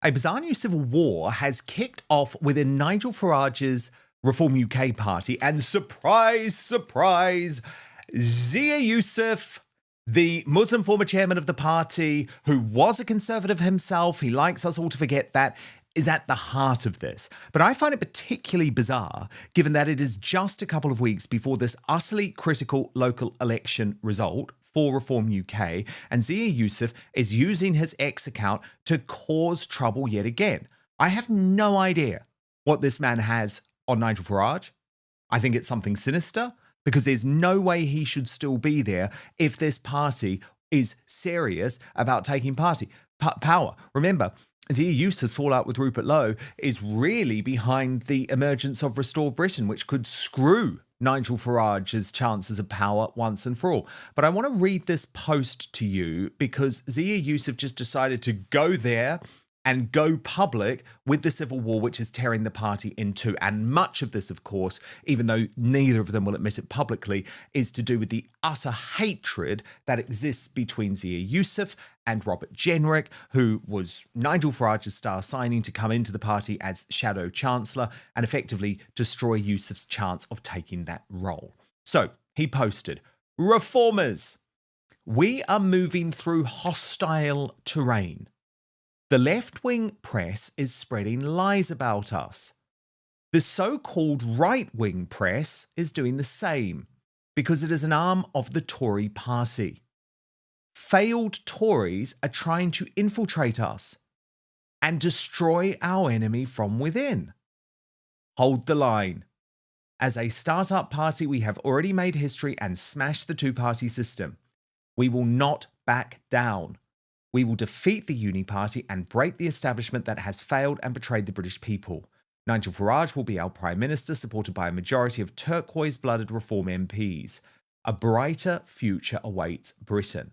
A bizarre new civil war has kicked off within Nigel Farage's Reform UK party, and surprise, surprise, Zia Yusuf, the Muslim former chairman of the party, who was a conservative himself, he likes us all to forget that, is at the heart of this. But I find it particularly bizarre, given that it is just a couple of weeks before this utterly critical local election result for Reform UK, and Zia Yusuf is using his X account to cause trouble yet again. I have no idea what this man has on Nigel Farage. I think it's something sinister, because there's no way he should still be there if this party is serious about taking power. Remember, Zia Yusuf's fallout with Rupert Lowe is really behind the emergence of Restore Britain, which could screw Nigel Farage's chances of power once and for all. But I want to read this post to you because Zia Yusuf just decided to go there and go public with the civil war, which is tearing the party in two. And much of this, of course, even though neither of them will admit it publicly, is to do with the utter hatred that exists between Zia Yusuf and Robert Jenrick, who was Nigel Farage's star signing to come into the party as Shadow Chancellor and effectively destroy Yusuf's chance of taking that role. So he posted, "Reformers, we are moving through hostile terrain. The left-wing press is spreading lies about us. The so-called right-wing press is doing the same because it is an arm of the Tory party. Failed Tories are trying to infiltrate us and destroy our enemy from within. Hold the line. As a start-up party, we have already made history and smashed the two-party system. We will not back down. We will defeat the Uni Party and break the establishment that has failed and betrayed the British people. Nigel Farage will be our Prime Minister, supported by a majority of turquoise-blooded Reform MPs. A brighter future awaits Britain."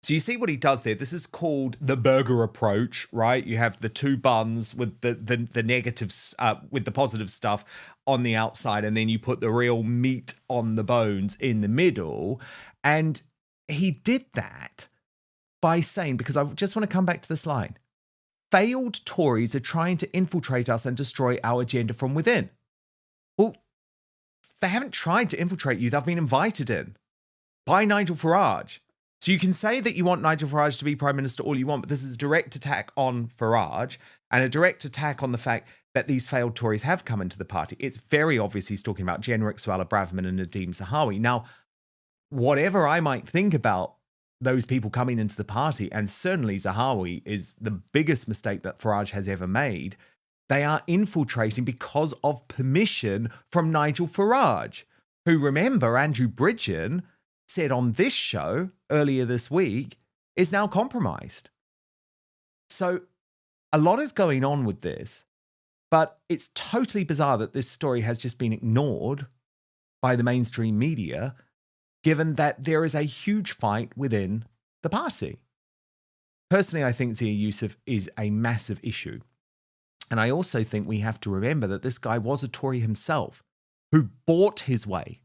So you see what he does there. This is called the burger approach, right? You have the two buns with the negatives, with the positive stuff on the outside, and then you put the real meat on the bones in the middle. And he did that by saying, because I just want to come back to this line, failed Tories are trying to infiltrate us and destroy our agenda from within. Well, they haven't tried to infiltrate you. They've been invited in by Nigel Farage. So you can say that you want Nigel Farage to be Prime Minister all you want, but this is a direct attack on Farage and a direct attack on the fact that these failed Tories have come into the party. It's very obvious he's talking about Jenrick, Suella Braverman and Nadeem Zahawi. Now, whatever I might think about those people coming into the party, and certainly Zahawi is the biggest mistake that Farage has ever made, they are infiltrating because of permission from Nigel Farage, who, remember, Andrew Bridgen said on this show earlier this week, is now compromised. So a lot is going on with this, but it's totally bizarre that this story has just been ignored by the mainstream media, given that there is a huge fight within the party. Personally, I think Zia Yusuf is a massive issue. And I also think we have to remember that this guy was a Tory himself who bought his way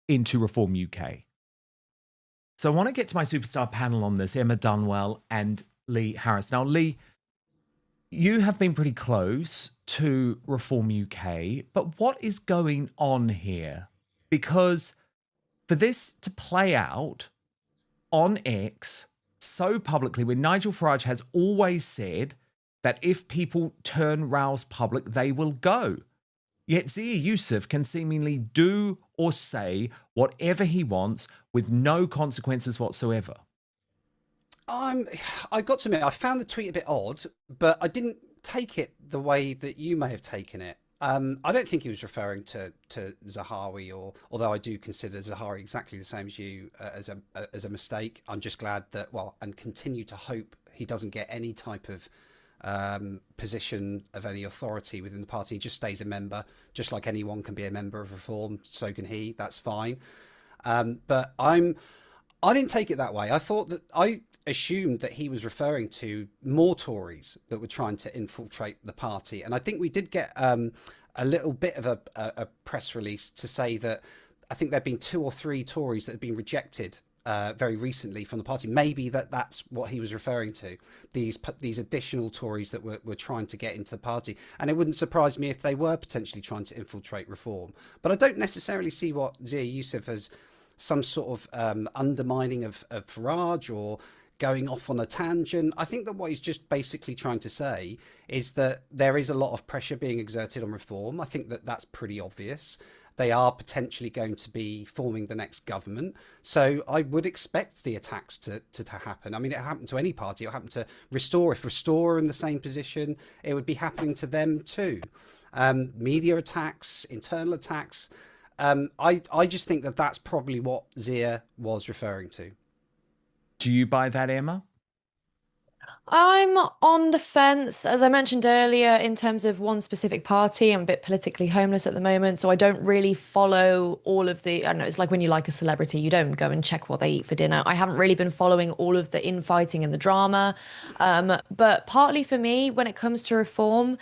into Reform UK. So I want to get to my superstar panel on this, Emma Dunwell and Lee Harris. Now, Lee, you have been pretty close to Reform UK, but what is going on here? Because for this to play out on X so publicly, when Nigel Farage has always said that if people turn Rouse public, they will go. Yet Zia Yusuf can seemingly do or say whatever he wants with no consequences whatsoever. I got to admit, I found the tweet a bit odd, but I didn't take it the way that you may have taken it. I don't think he was referring to Zahawi, or although I do consider Zahawi exactly the same as you, as a mistake. I'm just glad that, and continue to hope he doesn't get any type of position of any authority within the party. He just stays a member, just like anyone can be a member of Reform, so can he. That's fine. But I didn't take it that way. I assumed that he was referring to more Tories that were trying to infiltrate the party. And I think we did get a little bit of a press release to say that I think there'd been 2 or 3 Tories that had been rejected very recently from the party. Maybe that's what he was referring to, these additional Tories that were trying to get into the party. And it wouldn't surprise me if they were potentially trying to infiltrate reform. But I don't necessarily see what Zia Yusuf as some sort of undermining of Farage or going off on a tangent. I think that what he's just basically trying to say is that there is a lot of pressure being exerted on reform. I think that that's pretty obvious. They are potentially going to be forming the next government. So I would expect the attacks to happen. I mean, it happened to any party. It happened to Restore. If Restore are in the same position, it would be happening to them too. Media attacks, internal attacks. I just think that that's probably what Zia was referring to. Do you buy that, Emma? I'm on the fence, as I mentioned earlier, in terms of one specific party. I'm a bit politically homeless at the moment, so I don't really follow all of the, I don't know, it's like when you like a celebrity, you don't go and check what they eat for dinner. I haven't really been following all of the infighting and the drama. But partly for me, when it comes to reform,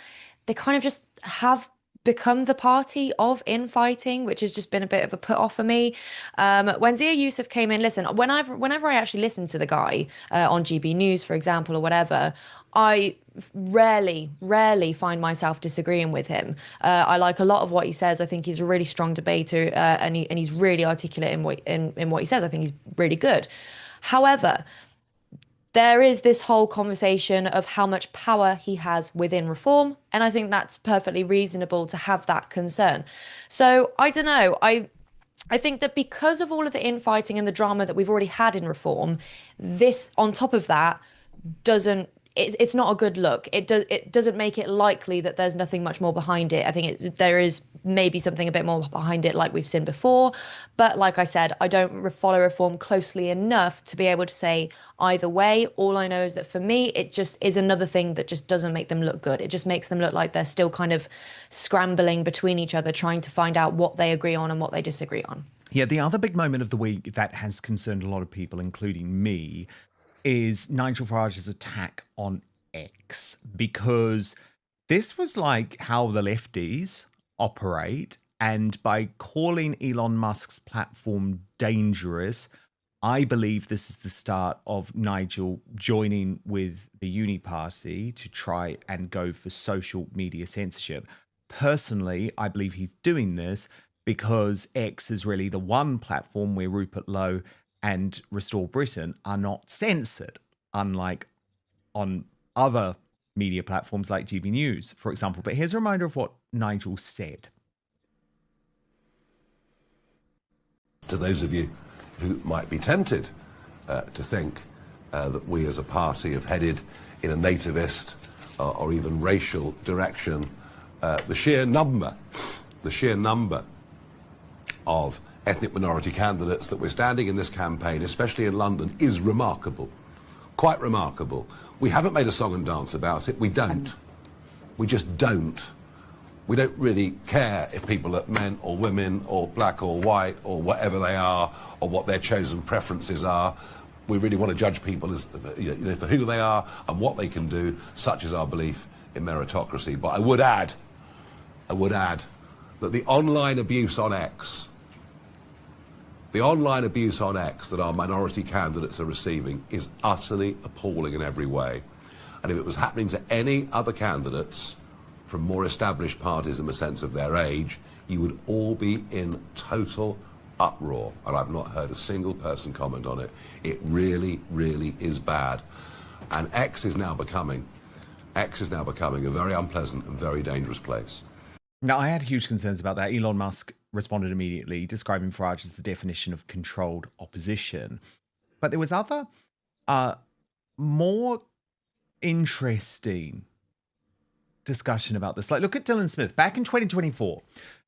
they kind of just have become the party of infighting, which has just been a bit of a put off for me. When Zia Yusuf came in, listen, whenever I actually listen to the guy on GB News, for example, or whatever, I rarely find myself disagreeing with him. I like a lot of what he says. I think he's a really strong debater, and he's really articulate in what he says. I think he's really good. However, there is this whole conversation of how much power he has within reform, and I think that's perfectly reasonable to have that concern. So I don't know. I think that because of all of the infighting and the drama that we've already had in reform, this on top of that doesn't. It's not a good look. It doesn't make it likely that there's nothing much more behind it. I think there is maybe something a bit more behind it, like we've seen before. But like I said, I don't follow reform closely enough to be able to say either way. All I know is that for me, it just is another thing that just doesn't make them look good. It just makes them look like they're still kind of scrambling between each other, trying to find out what they agree on and what they disagree on. Yeah, the other big moment of the week that has concerned a lot of people, including me, is Nigel Farage's attack on X, because this was like how the lefties operate, and by calling Elon Musk's platform dangerous, I believe this is the start of Nigel joining with the Uni Party to try and go for social media censorship. Personally, I believe he's doing this because X is really the one platform where Rupert Lowe and Restore Britain are not censored, unlike on other media platforms like GB News, for example. But here's a reminder of what Nigel said. To those of you who might be tempted to think that we as a party have headed in a nativist or even racial direction, the sheer number of ethnic minority candidates that we're standing in this campaign, especially in London, is remarkable. Quite remarkable. We haven't made a song and dance about it. We don't. We just don't. We don't really care if people are men or women or black or white or whatever they are or what their chosen preferences are. We really want to judge people as, for who they are and what they can do. Such is our belief in meritocracy. But I would add that the online abuse on X, that our minority candidates are receiving is utterly appalling in every way. And if it was happening to any other candidates from more established parties in the sense of their age, you would all be in total uproar. And I've not heard a single person comment on it. It really, really is bad. And X is now becoming a very unpleasant and very dangerous place. Now, I had huge concerns about that. Elon Musk responded immediately, describing Farage as the definition of controlled opposition. But there was other, more interesting discussion about this. Like, look at Dylan Smith. Back in 2024,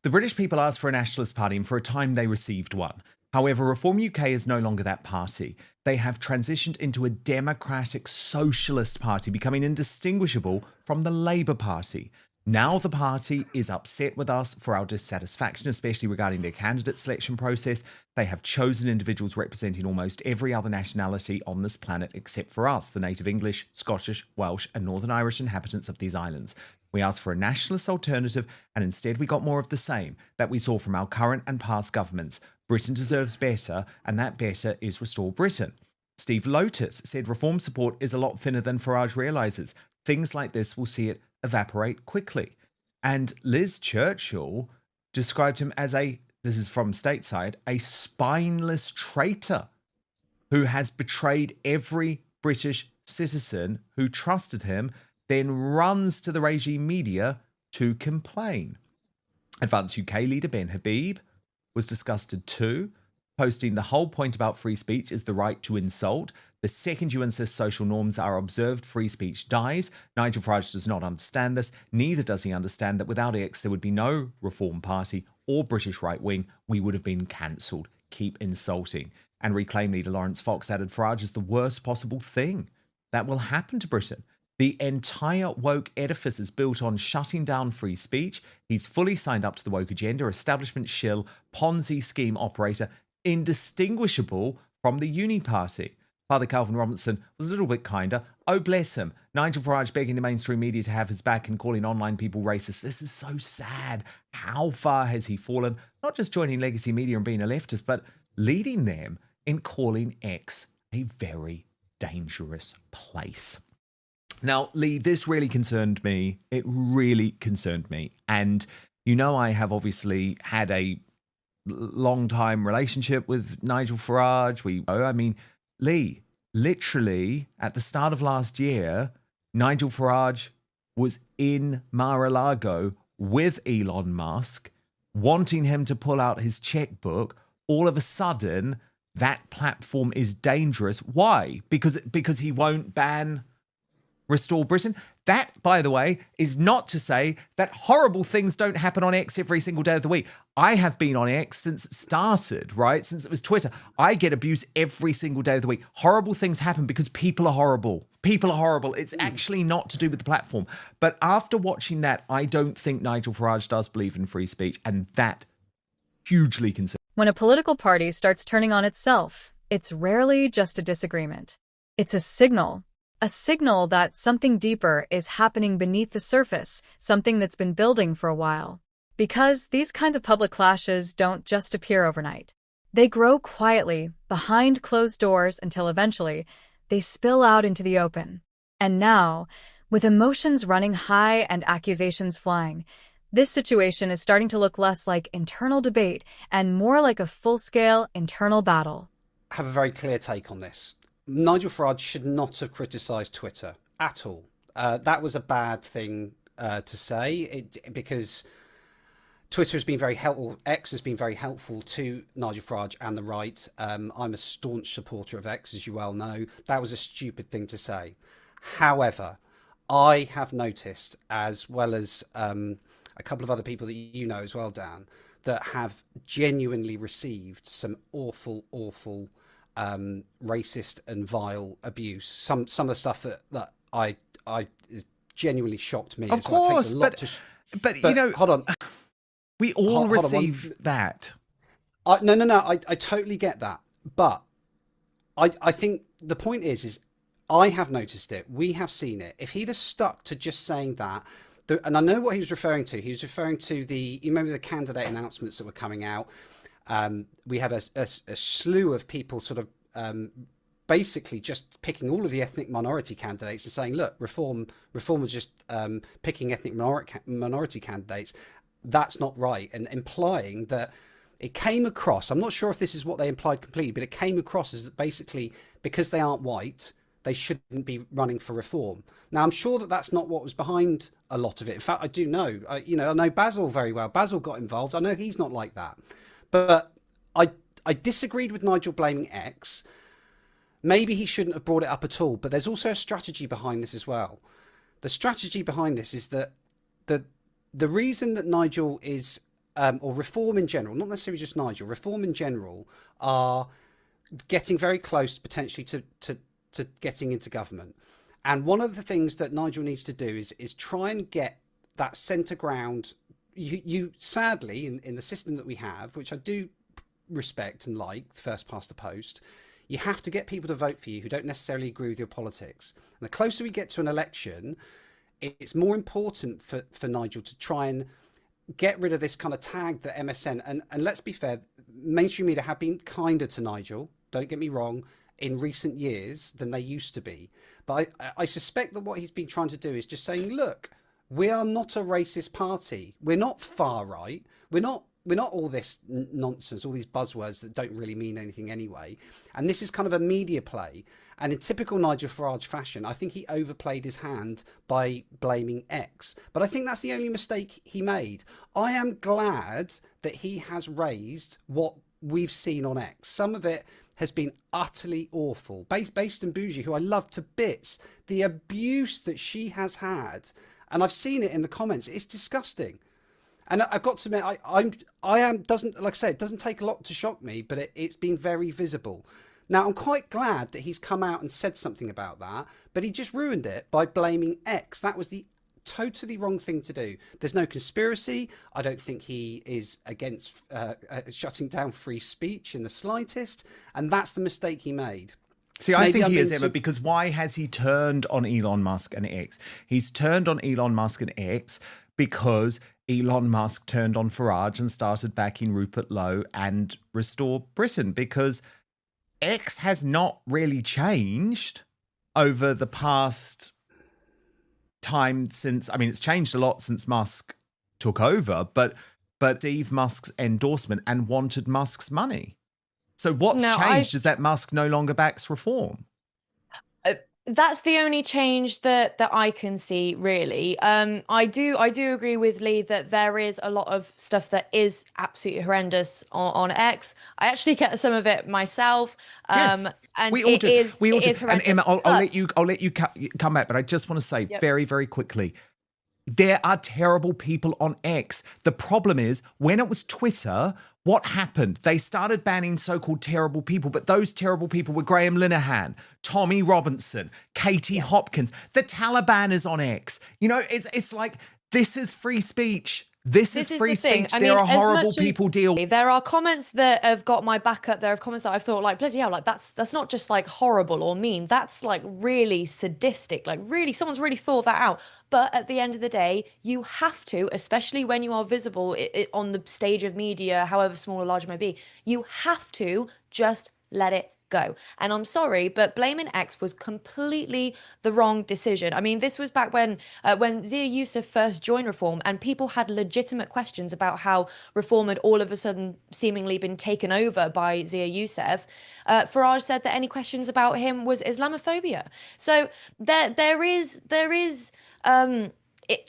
the British people asked for a nationalist party, and for a time they received one. However, Reform UK is no longer that party. They have transitioned into a democratic socialist party, becoming indistinguishable from the Labour Party. Now the party is upset with us for our dissatisfaction, especially regarding their candidate selection process. They have chosen individuals representing almost every other nationality on this planet except for us, the native English, Scottish, Welsh and Northern Irish inhabitants of these islands. We asked for a nationalist alternative, and instead we got more of the same that we saw from our current and past governments. Britain deserves better, and that better is Restore Britain. Steve Lotus said reform support is a lot thinner than Farage realises. Things like this will see it evaporate quickly. And Liz Churchill described him as this is from stateside, a spineless traitor who has betrayed every British citizen who trusted him, then runs to the regime media to complain. Advance UK leader Ben Habib was disgusted too, posting the whole point about free speech is the right to insult. The second you insist social norms are observed, free speech dies. Nigel Farage does not understand this. Neither does he understand that without X, there would be no Reform Party or British right wing. We would have been cancelled. Keep insulting. And Reclaim leader Lawrence Fox added Farage is the worst possible thing that will happen to Britain. The entire woke edifice is built on shutting down free speech. He's fully signed up to the woke agenda, establishment shill, Ponzi scheme operator, indistinguishable from the Uni Party. Father Calvin Robinson was a little bit kinder. Oh, bless him. Nigel Farage begging the mainstream media to have his back and calling online people racist. This is so sad. How far has he fallen? Not just joining legacy media and being a leftist, but leading them in calling X a very dangerous place. Now, Lee, this really concerned me. It really concerned me. And you know, I have obviously had a long time relationship with Nigel Farage. Lee, literally at the start of last year, Nigel Farage was in Mar-a-Lago with Elon Musk, wanting him to pull out his checkbook. All of a sudden, that platform is dangerous. Why? Because he won't ban Restore Britain. That, by the way, is not to say that horrible things don't happen on X every single day of the week. I have been on X since it started, right? Since it was Twitter. I get abuse every single day of the week. Horrible things happen because people are horrible. People are horrible. It's actually not to do with the platform. But after watching that, I don't think Nigel Farage does believe in free speech, and that hugely concerns. When a political party starts turning on itself, it's rarely just a disagreement. It's a signal that something deeper is happening beneath the surface, something that's been building for a while. Because these kinds of public clashes don't just appear overnight. They grow quietly, behind closed doors, until eventually they spill out into the open. And now, with emotions running high and accusations flying, this situation is starting to look less like internal debate and more like a full-scale internal battle. I have a very clear take on this. Nigel Farage should not have criticised Twitter at all. That was a bad thing to say because Twitter has been very helpful. X has been very helpful to Nigel Farage and the right. I'm a staunch supporter of X, as you well know. That was a stupid thing to say. However, I have noticed, as well as a couple of other people that you know as well, Dan, that have genuinely received some awful racist and vile abuse. Some of the stuff that I genuinely shocked me. Of course, but you know, hold on. We all receive that. No. I totally get that, but I think the point is I have noticed it. We have seen it. If he'd have stuck to just saying that, and I know what he was referring to. He was referring to you remember the candidate announcements that were coming out. We had a slew of people sort of basically just picking all of the ethnic minority candidates and saying, look, reform was just picking ethnic minority candidates. That's not right. And implying that it came across, I'm not sure if this is what they implied completely, but it came across as that basically because they aren't white, they shouldn't be running for reform. Now, I'm sure that that's not what was behind a lot of it. In fact, I do know, I know Basil very well. Basil got involved. I know he's not like that. But I disagreed with Nigel blaming X. Maybe he shouldn't have brought it up at all. But there's also a strategy behind this as well. The strategy behind this is that the reason that Nigel is, or reform in general, not necessarily just Nigel, reform in general are getting very close potentially to getting into government. And one of the things that Nigel needs to do is try and get that centre ground. You sadly, in the system that we have, which I do respect and like, first past the post, you have to get people to vote for you who don't necessarily agree with your politics. And the closer we get to an election, it's more important for Nigel to try and get rid of this kind of tag that MSN, and let's be fair, mainstream media have been kinder to Nigel, don't get me wrong, in recent years than they used to be. But I suspect that what he's been trying to do is just saying, look, we are not a racist party. We're not far right. We're not all this nonsense, all these buzzwords that don't really mean anything anyway. And this is kind of a media play. And in typical Nigel Farage fashion, I think he overplayed his hand by blaming X. But I think that's the only mistake he made. I am glad that he has raised what we've seen on X. Some of it has been utterly awful. Based on Bougie, who I love to bits, the abuse that she has had, and I've seen it in the comments, it's disgusting. And I've got to admit, I am doesn't, like I said, it doesn't take a lot to shock me, but it's been very visible. Now, I'm quite glad that he's come out and said something about that, but he just ruined it by blaming X. That was the totally wrong thing to do. There's no conspiracy. I don't think he is against shutting down free speech in the slightest, and that's the mistake he made. See, I think he is, Emma, because why has he turned on Elon Musk and X? He's turned on Elon Musk and X because Elon Musk turned on Farage and started backing Rupert Lowe and Restore Britain, because X has not really changed over the past time since, I mean, it's changed a lot since Musk took over, but Steve Musk's endorsement and wanted Musk's money. So what's changed is that Musk no longer backs reform. That's the only change that I can see, really. I do agree with Lee that there is a lot of stuff that is absolutely horrendous on X. I actually get some of it myself. Yes, and we all do. It is horrendous. And Emma, I'll let you come back, but I just want to say very, very quickly, there are terrible people on X. The problem is, when it was Twitter, what happened? They started banning so-called terrible people, but those terrible people were Graham Linehan, Tommy Robinson, Katie Hopkins. The Taliban is on X. You know, it's like, this is free speech. This is free speech. I mean, there are horrible people There are comments that have got my back up. There are comments that I've thought, like, bloody hell, like that's not just like horrible or mean. That's like really sadistic. Like really, someone's really thought that out. But at the end of the day, you have to, especially when you are visible on the stage of media, however small or large it may be, you have to just let it go. And I'm sorry, but blaming X was completely the wrong decision. I mean, this was back when Zia Yusuf first joined Reform, and people had legitimate questions about how Reform had all of a sudden seemingly been taken over by Zia Yusuf. Farage said that any questions about him was Islamophobia. So there is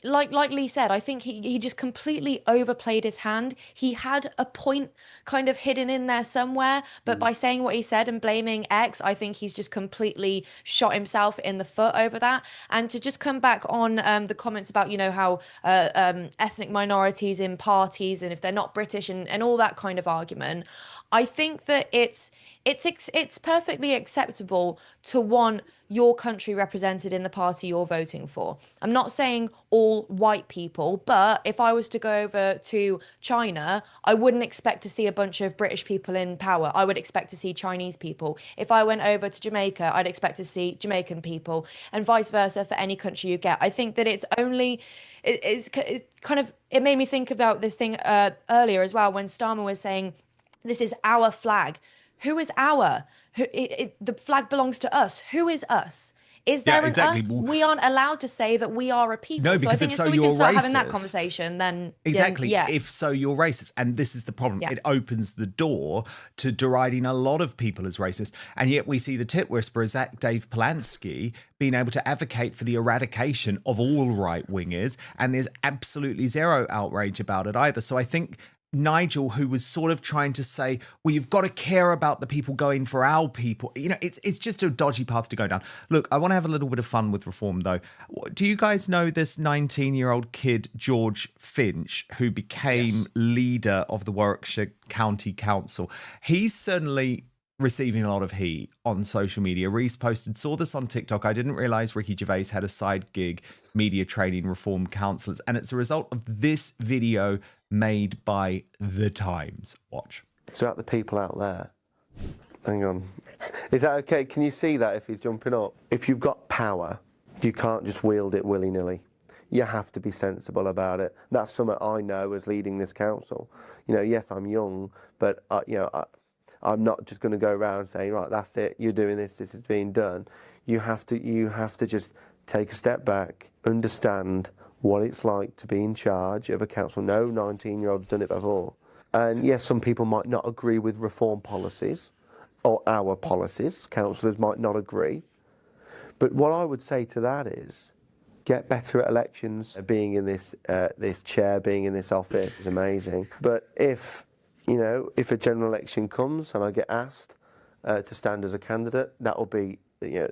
like Lee said, I think he just completely overplayed his hand. He had a point kind of hidden in there somewhere, but by saying what he said and blaming X, I think he's just completely shot himself in the foot over that. And to just come back on the comments about, you know, how ethnic minorities in parties and if they're not British and all that kind of argument, I think that it's perfectly acceptable to want your country represented in the party you're voting for. I'm not saying all white people, but if I was to go over to China, I wouldn't expect to see a bunch of British people in power. I would expect to see Chinese people. If I went over to Jamaica, I'd expect to see Jamaican people, and vice versa for any country you get. I think that it's kind of, it made me think about this thing earlier as well, when Starmer was saying, this is our flag. Who is our? The flag belongs to us. Who is us? Is there an us? We aren't allowed to say that we are a people. No, because so I think if so, we you're can start racist. having that conversation, then exactly. Yeah. If so, you're racist, and this is the problem. It opens the door to deriding a lot of people as racist, and yet we see the tit whisperer, Dave Polanski, being able to advocate for the eradication of all right wingers, and there's absolutely zero outrage about it either. So I think Nigel, who was sort of trying to say, well, you've got to care about the people going for our people. You know, it's just a dodgy path to go down. Look, I want to have a little bit of fun with reform, though. Do you guys know this 19-year-old kid, George Finch, who became leader of the Warwickshire County Council? He's certainly receiving a lot of heat on social media. Reese posted, saw this on TikTok. I didn't realise Ricky Gervais had a side gig, media training reform counsellors. And it's a result of this video made by The Times. Watch. It's about the people out there. Hang on. Is that okay? Can you see that if he's jumping up? If you've got power, you can't just wield it willy-nilly. you have to be sensible about it. That's something I know as leading this council. You know, yes, I'm young, but I'm not just going to go around saying, right, that's it, you're doing this, this is being done. You have to just take a step back, understand what it's like to be in charge of a council. No 19-year-old's done it before. And yes, some people might not agree with reform policies or our policies. Councillors might not agree. But what I would say to that is, get better at elections. Being in this chair, being in this office is amazing. But if a general election comes and I get asked to stand as a candidate, that will be the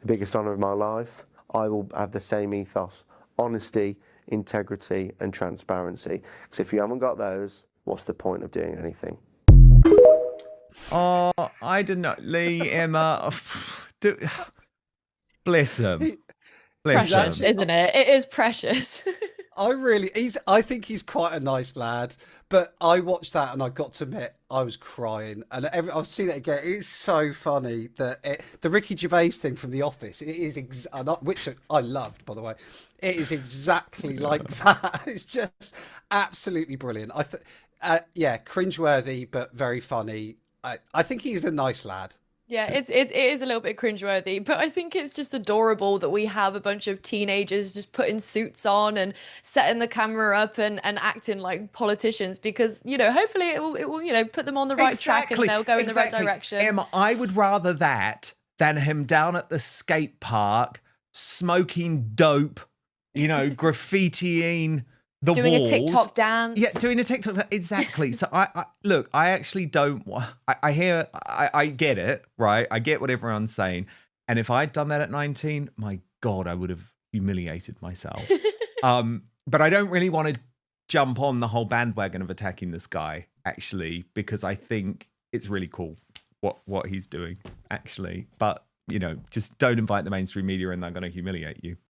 biggest honour of my life. I will have the same ethos: honesty, integrity, and transparency. Because if you haven't got those, what's the point of doing anything? Oh, I don't know, Lee, Emma. Bless him. Bless Precious, him. isn't it? It is precious. I think he's quite a nice lad, but I watched that and I got to admit I was crying, and I've seen it again. It's so funny that the Ricky Gervais thing from The Office, it is which I loved, by the way. It is exactly like that. It's just absolutely brilliant. Cringeworthy but very funny. I think he's a nice lad. Yeah, it is a little bit cringeworthy, but I think it's just adorable that we have a bunch of teenagers just putting suits on and setting the camera up and acting like politicians, because, hopefully it will put them on the right track and they'll go in the right direction. Emma, I would rather that than him down at the skate park smoking dope, graffitiing the doing walls. a TikTok dance. Yeah, doing a TikTok dance. Exactly. So I actually don't want, I get it, right? I get what everyone's saying. And if I'd done that at 19, my God, I would have humiliated myself. But I don't really want to jump on the whole bandwagon of attacking this guy, actually, because I think it's really cool what he's doing, actually. But, just don't invite the mainstream media and they're going to humiliate you.